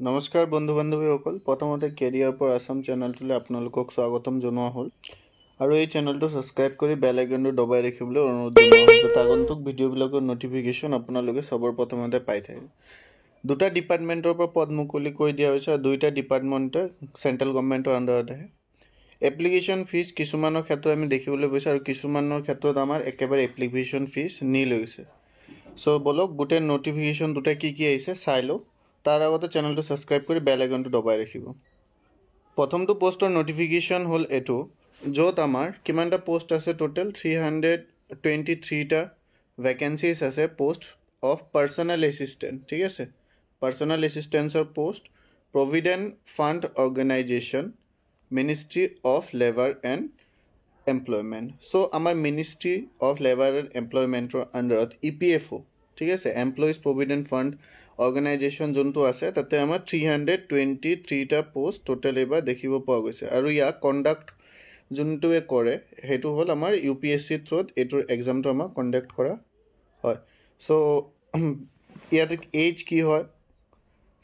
নমস্কাৰ বন্ধু বান্ধৱীসকল, প্ৰথমতে কেৰিয়াৰ ফৰ আছাম চেনেলটোলৈ আপোনালোকক স্বাগতম জনোৱা হ'ল আৰু এই চেনেলটো ছাবস্ক্ৰাইব কৰি বেল আইকনটো দবাই ৰাখিবলৈ অনুৰোধ জনোৱা হ'ল যাতে আগন্তুক ভিডিঅ'বিলাকৰ ন'টিফিকেশ্যন আপোনালোকে সবৰ প্ৰথমতে পাই থাকে। দুটা ডিপাৰ্টমেণ্টৰ পৰা পদ মুকলি কৰি দিয়া হৈছে আৰু দুইটা ডিপাৰ্টমেণ্টে চেণ্ট্ৰেল গভৰ্ণমেণ্টৰ আণ্ডাৰত আহে। এপ্লিকেশ্যন ফিজ কিছুমানৰ ক্ষেত্ৰত আমি দেখিবলৈ পাইছোঁ আৰু কিছুমানৰ ক্ষেত্ৰত আমাৰ একেবাৰে এপ্লিকেশ্যন ফিজ নীল হৈছে। চ' বলক গোটেই ন'টিফিকেশ্যন দুটা কি আহিছে চাই লওঁ। তাৰ আগতে চেনেলটো ছাবস্ক্ৰাইব কৰি বেল আইকনটো দবাই ৰাখিব। প্ৰথমটো পোষ্টৰ ন'টিফিকেশ্যন হ'ল এইটো, য'ত আমাৰ কিমানটা পোষ্ট আছে, টোটেল 323টা ভেকেঞ্চিজ আছে পোষ্ট অফ পাৰ্চনেল এছিষ্টেণ্ট। ঠিক আছে, পাৰ্চনেল এছিষ্টেঞ্চৰ post, provident fund organisation, ministry of labour and employment. So' আমাৰ মিনিষ্ট্ৰী অফ লেবাৰ এণ্ড এমপ্লয়মেণ্টৰ আণ্ডাৰত EPFO, ঠিক আছে, এমপ্লয়িজ প্ৰভিডেণ্ট ফাণ্ড অৰ্গেনাইজেশ্যন যোনটো আছে, তাতে আমাৰ 323টা পোষ্ট টোটেল এইবাৰ দেখিব পোৱা গৈছে। আৰু ইয়াক কণ্ডাক্ট যোনটোৱে কৰে সেইটো হ'ল আমাৰ UPSC থ্ৰুত এইটোৰ এক্সামটো আমাৰ কণ্ডাক্ট কৰা হয়। চ' ইয়াতে এজ কি হয়,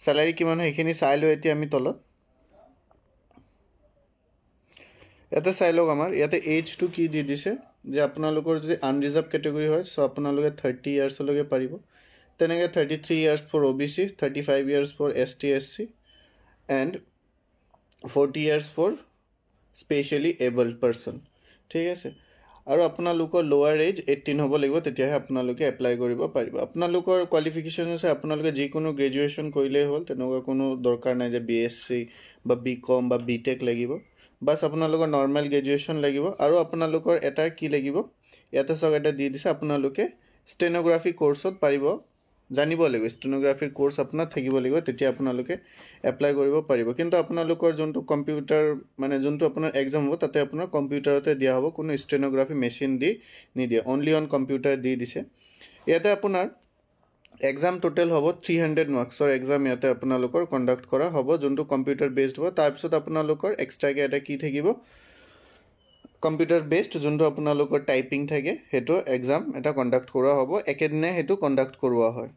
চেলাৰী কিমান হয়, সেইখিনি চাই লৈ এতিয়া আমি তলত ইয়াতে চাই লওক। আমাৰ ইয়াতে এজটো কি দি দিছে যে আপোনালোকৰ যদি আনৰিজাৰ্ভ কেটেগৰী হয় চ' আপোনালোকে 30 ইয়াৰ্ছলৈকে পাৰিব। তেনেকৈ 33 years for OBC, 35 years for ST SC and 40 years for specially abled person. ঠিক আছে, আৰু আপোনালোকৰ লোৱাৰ এজ 18 হ'ব লাগিব, তেতিয়াহে আপোনালোকে এপ্লাই কৰিব পাৰিব। আপোনালোকৰ কোৱালিফিকেশ্যন হৈছে আপোনালোকে যিকোনো গ্ৰেজুৱেশ্যন কৰিলেই হ'ল, তেনেকুৱা কোনো দৰকাৰ নাই যে BSc বা BCom বা BTech লাগিব। বাছ আপোনালোকৰ নৰ্মেল গ্ৰেজুৱেশ্যন লাগিব। আৰু আপোনালোকৰ এটা কি লাগিব, ইয়াতে চাওক এটা দি দিছে, আপোনালোকে ষ্টেন'গ্ৰাফি কৰ্চত পাৰিব, জানিব লাগিব। ষ্টেন'গ্ৰাফিৰ কোৰ্চ আপোনাৰ থাকিব লাগিব, তেতিয়া আপোনালোকে এপ্লাই কৰিব পাৰিব। কিন্তু আপোনালোকৰ যোনটো কম্পিউটাৰ মানে যোনটো আপোনাৰ এক্সাম হ'ব, তাতে আপোনাৰ কম্পিউটাৰতে দিয়া হ'ব, কোনো ষ্টেন'গ্ৰাফি মেচিন দি নিদিয়ে, অনলি অন কম্পিউটাৰ দি দিছে। ইয়াতে আপোনাৰ এক্সাম টোটেল হ'ব 300 মাৰ্কছৰ এক্সাম ইয়াতে আপোনালোকৰ কণ্ডাক্ট কৰা হ'ব, যোনটো কম্পিউটাৰ বেছড হ'ব। তাৰপিছত আপোনালোকৰ এক্সট্ৰাকৈ এটা কি থাকিব, কম্পিউটাৰ বেছড যোনটো আপোনালোকৰ টাইপিং থাকে, সেইটো এক্সাম এটা কণ্ডাক্ট কৰোৱা হ'ব, একেদিনাই সেইটো কণ্ডাক্ট কৰোৱা হয়।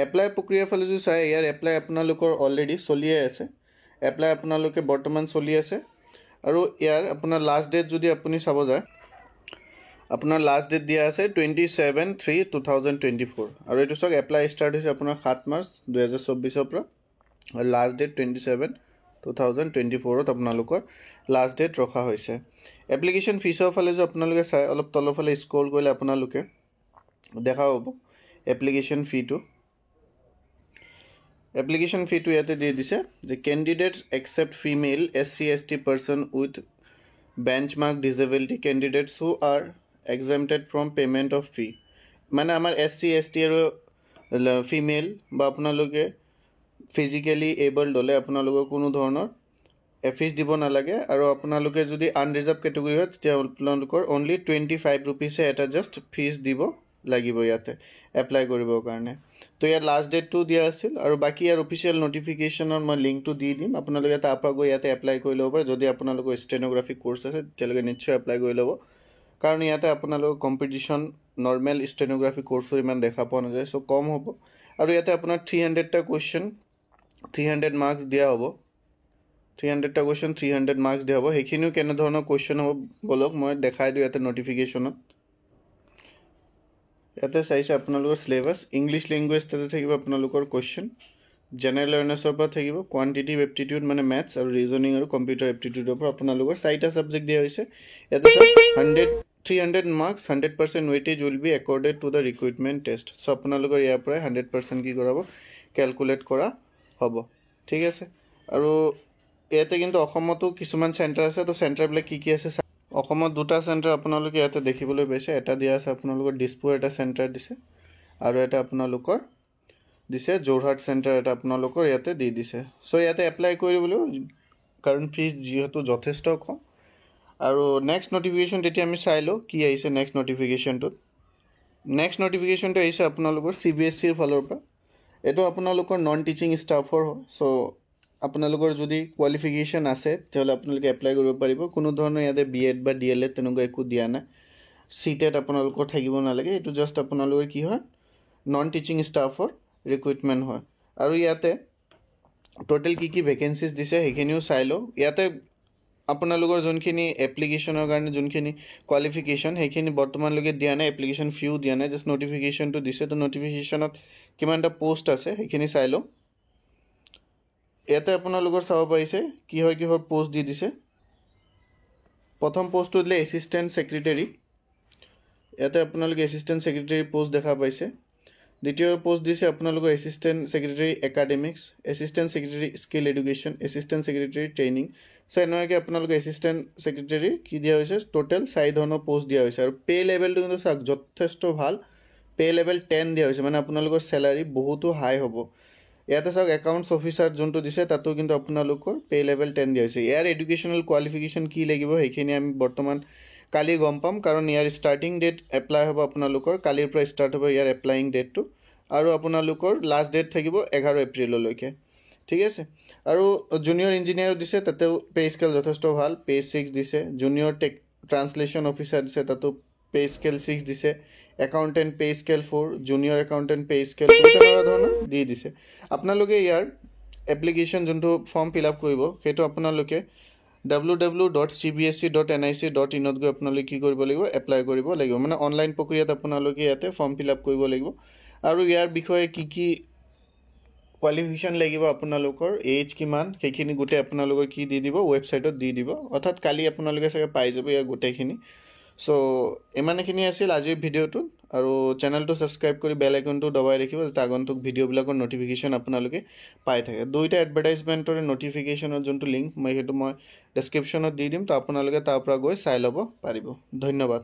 এপ্লাই প্ৰক্ৰিয়াৰ ফালে যদি চাই, ইয়াৰ এপ্লাই আপোনালোকৰ অলৰেডি চলিয়ে আছে, এপ্লাই আপোনালোকে বৰ্তমান চলি আছে। আৰু ইয়াৰ আপোনাৰ লাষ্ট ডেট যদি আপুনি চাব যায়, আপোনাৰ লাষ্ট ডেট দিয়া আছে 27/3/2024। আৰু এইটো চাওক এপ্লাই ষ্টাৰ্ট হৈছে আপোনাৰ 7 মাৰ্চ 2024 পৰা, আৰু লাষ্ট ডেট 27/2024 আপোনালোকৰ লাষ্ট ডেট ৰখা হৈছে। এপ্লিকেশ্যন ফিজৰ ফালে যদি আপোনালোকে চাই, অলপ তলৰ ফালে স্ক্ৰল কৰিলে আপোনালোকে দেখা পাব এপ্লিকেশ্যন ফিটো। এপ্লিকেশ্যন ফিটো ইয়াতে দি দিছে যে candidates except female SC ST person with benchmark disability candidates who are exempted from payment of fee. মানে আমাৰ SC ST আৰু ফিমেল বা আপোনালোকে ফিজিকেলি এবল্ড হ'লে আপোনালোকৰ কোনো ধৰণৰ ফিজ দিব নালাগে। আৰু আপোনালোকে যদি আনৰিজাৰ্ভ কেটেগৰী হয়, তেতিয়া আপোনালোকৰ অনলি 25 ৰুপিছে এটা জাষ্ট ফিজ দিব লাগিব ইয়াতে এপ্লাই কৰিবৰ কাৰণে। তো ইয়াৰ লাষ্ট ডেটটো দিয়া আছিল, আৰু বাকী ইয়াৰ অফিচিয়েল ন'টিফিকেশ্যনৰ মই লিংকটো দি দিম, আপোনালোকে তাৰ পৰা গৈ ইয়াতে এপ্লাই কৰি ল'ব পাৰে। যদি আপোনালোকৰ ষ্টেন'গ্ৰাফিক কোৰ্চ আছে তেতিয়ালৈকে নিশ্চয় এপ্লাই কৰি ল'ব, কাৰণ ইয়াতে আপোনালোকৰ কম্পিটিশ্যন নৰ্মেল ষ্টেন'গ্ৰাফিক কোৰ্চৰ ইমান দেখা পোৱা নাযায়, চ' কম হ'ব। আৰু ইয়াতে আপোনাৰ 300টা কুৱেশ্যন 300 মাৰ্কছ দিয়া হ'ব, 300টা কুৱেশ্যন 300 মাৰ্কছ দিয়া হ'ব। সেইখিনিও কেনেধৰণৰ কুৱেশ্যন হ'ব বলক মই দেখাই দিওঁ ইয়াতে ন'টিফিকেশ্যনত। ইয়াতে চাইছে আপোনালোকৰ চিলেবাছ, ইংলিছ লেংগুৱেজ তাতে থাকিব আপোনালোকৰ কুৱেশ্যন, জেনেৰেল এৱাৰনেছৰ পৰা থাকিব, কোৱান্টিটিভ এপ্টিটিউড মানে মেথছ আৰু ৰিজনিং আৰু কম্পিউটাৰ এপ্টিটিউডৰ পৰা আপোনালোকৰ 4টা ছাবজেক্ট দিয়া হৈছে। ইয়াতে 300 marks 100% weightage will be accorded to the recruitment test. So' আপোনালোকৰ ইয়াৰ পৰাই 100% কি কৰাব, কেলকুলেট কৰা হ'ব। ঠিক আছে, আৰু ইয়াতে কিন্তু অসমতো কিছুমান চেণ্টাৰ আছে, তো চেণ্টাৰবিলাক কি আছে। অসমত 2টা চেণ্টাৰ আপোনালোকে ইয়াতে দেখিবলৈ পাইছে, এটা দিয়া আছে আপোনালোকৰ দিছপুৰ এটা চেণ্টাৰ দিছে, আৰু এটা আপোনালোকৰ দিছে যোৰহাট চেণ্টাৰ এটা আপোনালোকৰ ইয়াতে দি দিছে। চ' ইয়াতে এপ্লাই কৰিবলৈ, কাৰণ ফিজ যিহেতু যথেষ্ট কম। আৰু নেক্সট ন'টিফিকেশ্যন তেতিয়া আমি চাই লওঁ কি আহিছে নেক্সট ন'টিফিকেশ্যনটোত। নেক্সট ন'টিফিকেশ্যনটো আহিছে আপোনালোকৰ CBSEৰ ফালৰ পৰা। এইটো আপোনালোকৰ নন টিচিং ষ্টাফৰ হয়। চ' আপোনালোকৰ যদি কোৱালিফিকেশ্যন আছে তেতিয়াহ'লে আপোনালোকে এপ্লাই কৰিব পাৰিব। কোনো ধৰণৰ ইয়াতে BEd বা DLEd তেনেকুৱা একো দিয়া নাই, CTET আপোনালোকৰ থাকিব নালাগে। এইটো জাষ্ট আপোনালোকৰ কি হয়, নন টিচিং ষ্টাফৰ ৰিক্ৰুইটমেণ্ট হয়। আৰু ইয়াতে টোটেল কি ভেকেঞ্চিজ দিছে সেইখিনিও চাই লওঁ। ইয়াতে আপোনালোকৰ যোনখিনি এপ্লিকেশ্যনৰ কাৰণে যোনখিনি কোৱালিফিকেশ্যন সেইখিনি বৰ্তমানলৈকে দিয়া নাই, এপ্লিকেশ্যন ফিও দিয়া নাই, জাষ্ট নটিফিকেশ্যনটো দিছে। তো নটিফিকেশ্যনত কিমানটা পোষ্ট আছে সেইখিনি চাই লওঁ। ইয়াতে আপোনালোকৰ চাব পাৰিছে কিহৰ পোষ্ট দি দিছে। প্ৰথম পোষ্টটো দিলে এছিষ্টেণ্ট ছেক্ৰেটাৰী, ইয়াতে আপোনালোকে এছিষ্টেণ্ট ছেক্ৰেটাৰী পোষ্ট দেখা পাইছে। দ্বিতীয় পোষ্ট দিছে আপোনালোকৰ assistant secretary academics, assistant secretary skill education, assistant secretary training. So' এনেকুৱাকৈ আপোনালোকে এছিষ্টেণ্ট ছেক্ৰেটাৰী কি দিয়া হৈছে, টোটেল 4 ধৰণৰ পোষ্ট দিয়া হৈছে। আৰু পে' লেভেলটো কিন্তু চাওক যথেষ্ট ভাল, পে' লেভেল 10 দিয়া হৈছে, মানে আপোনালোকৰ চেলাৰী বহুতো হাই হ'ব। ইয়াতে চাওক একাউণ্টছ অফিচাৰ যোনটো দিছে তাতো কিন্তু আপোনালোকৰ পে' লেভেল 10 দিয়া হৈছে। ইয়াৰ এডুকেশ্যনেল কোৱালিফিকেশ্যন কি লাগিব সেইখিনি আমি বৰ্তমান কালি গম পাম, কাৰণ ইয়াৰ ষ্টাৰ্টিং ডেট এপ্লাই হ'ব আপোনালোকৰ কালিৰ পৰা ষ্টাৰ্ট হ'ব ইয়াৰ এপ্লাইং ডেটটো, আৰু আপোনালোকৰ লাষ্ট ডেট থাকিব 11 এপ্ৰিললৈকে। ঠিক আছে। আৰু জুনিয়ৰ ইঞ্জিনিয়াৰ দিছে, তাতেও পে' স্কেল যথেষ্ট ভাল, পে' 6 দিছে। জুনিয়ৰ ট্ৰান্সলেশ্যন অফিচাৰ দিছে, তাতো পে' স্কেল 6 দিছে। Accountant pay' scale 4, junior accountant pay' scale 4, তেনেকুৱা ধৰণৰ দি দিছে। আপোনালোকে ইয়াৰ এপ্লিকেশ্যন যোনটো ফৰ্ম ফিল আপ কৰিব সেইটো আপোনালোকে www.cbse.nic.in গৈ আপোনালোকে কি কৰিব লাগিব, এপ্লাই কৰিব লাগিব, মানে অনলাইন প্ৰক্ৰিয়াত আপোনালোকে ইয়াতে ফৰ্ম ফিল আপ কৰিব লাগিব। আৰু ইয়াৰ বিষয়ে কি কোৱালিফিকেশ্যন লাগিব, আপোনালোকৰ এজ কিমান, সেইখিনি গোটেই আপোনালোকৰ কি দি দিব, ৱেবছাইটত দি দিব। অৰ্থাৎ কালি আপোনালোকে চাগে পাই যাব ইয়াৰ গোটেইখিনি। চ' ইমানখিনি আছিল আজিৰ ভিডিঅ'টোত। আৰু চেনেলটো ছাবস্ক্ৰাইব কৰি বেল আইকনটো দবাই ৰাখিব, যাতে আগন্তুক ভিডিঅ'বিলাকৰ নটিফিকেশ্যন আপোনালোকে পাই থাকে। দুইটা এডভাৰটাইজমেণ্টৰে নটিফিকেশ্যনৰ যোনটো লিংক সেইটো মই ডেছক্ৰিপশ্যনত দি দিম, তো আপোনালোকে তাৰ পৰা গৈ চাই ল'ব পাৰিব। ধন্যবাদ।